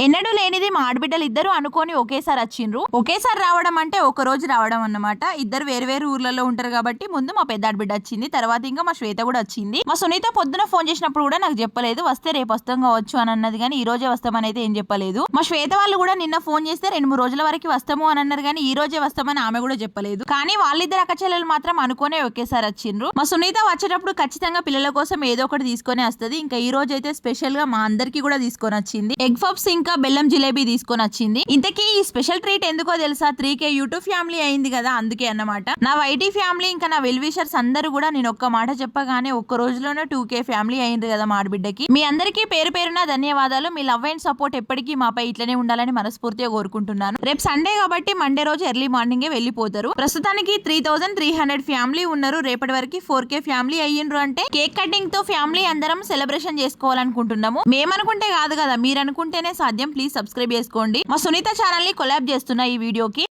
ఎన్నడూ లేనిది మా ఆడబిడ్డలు ఇద్దరు అనుకోని ఒకేసారి వచ్చిండ్రు. ఒకేసారి రావడం అంటే ఒక రోజు రావడం అన్నమాట. ఇద్దరు వేరు వేరు ఊర్లలో ఉంటారు కాబట్టి ముందు మా పెద్ద ఆడబిడ్డ వచ్చింది. తర్వాత ఇంకా మా శ్వేత కూడా వచ్చింది. మా సునీత పొద్దున ఫోన్ చేసినప్పుడు కూడా నాకు చెప్పలేదు. వస్తే రేపు వస్తాం కావచ్చు అని అన్నది కానీ ఈ రోజే వస్తామని అయితే ఏం చెప్పలేదు. మా శ్వేత వాళ్ళు కూడా నిన్న ఫోన్ చేస్తే 2-3 రోజుల వరకు వస్తాము అని అన్నారు కానీ ఈ రోజే వస్తామని ఆమె కూడా చెప్పలేదు. కానీ వాళ్ళిద్దరు అక్కచెల్లెలు మాత్రం అనుకోనే ఒకేసారి వచ్చిండ్రు. మా సునీత వచ్చేటప్పుడు ఖచ్చితంగా పిల్లల కోసం ఏదో ఒకటి తీసుకొని వస్తుంది. ఇంకా ఈ రోజు అయితే స్పెషల్ గా మా అందరికి కూడా తీసుకొని వచ్చింది. ఎగ్ పఫ్స్ ఇంకా బెల్లం జిలేబీ తీసుకొని వచ్చింది. ఇంతకీ ఈ స్పెషల్ ట్రీట్ ఎందుకో తెలుసా? 3K యూట్యూబ్ ఫ్యామిలీ అయింది కదా, అందుకే అన్నమాట. నా వైటీ ఫ్యామిలీ ఇంకా నా వెల్ విషర్స్ అందరూ కూడా నేను ఒక్క మాట చెప్పగానే ఒక్క రోజులోనే 2K ఫ్యామిలీ అయింది కదా మా ఆడబిడ్డకి. మీ అందరికీ పేరు పేరున ధన్యవాదాలు. మీ లవ్ అండ్ సపోర్ట్ ఎప్పటికీ మాపై ఇట్లనే ఉండాలని మనస్ఫూర్తిగా కోరుకుంటున్నాను. రేపు సండే కాబట్టి మండే రోజు ఎర్లీ మార్నింగే వెళ్ళిపోతారు. ప్రస్తుతానికి 3300 ఫ్యామిలీ ఉన్నారు. రేపటి వరకు 4K ఫ్యామిలీ అయ్యిండ్రు అంటే కేక్ కటింగ్ తో ఫ్యామిలీ అందరం సెలబ్రేషన్ చేసుకోవాలనుకుంటున్నాము. మేమనుకుంటే కాదు కదా, మీరు అనుకుంటేనే సాధ్యం. ప్లీజ్ సబ్స్క్రైబ్ చేసుకోండి. మా సునీత ఛానల్ ని కొలాబ్ చేస్తున్నా ఈ వీడియోకి.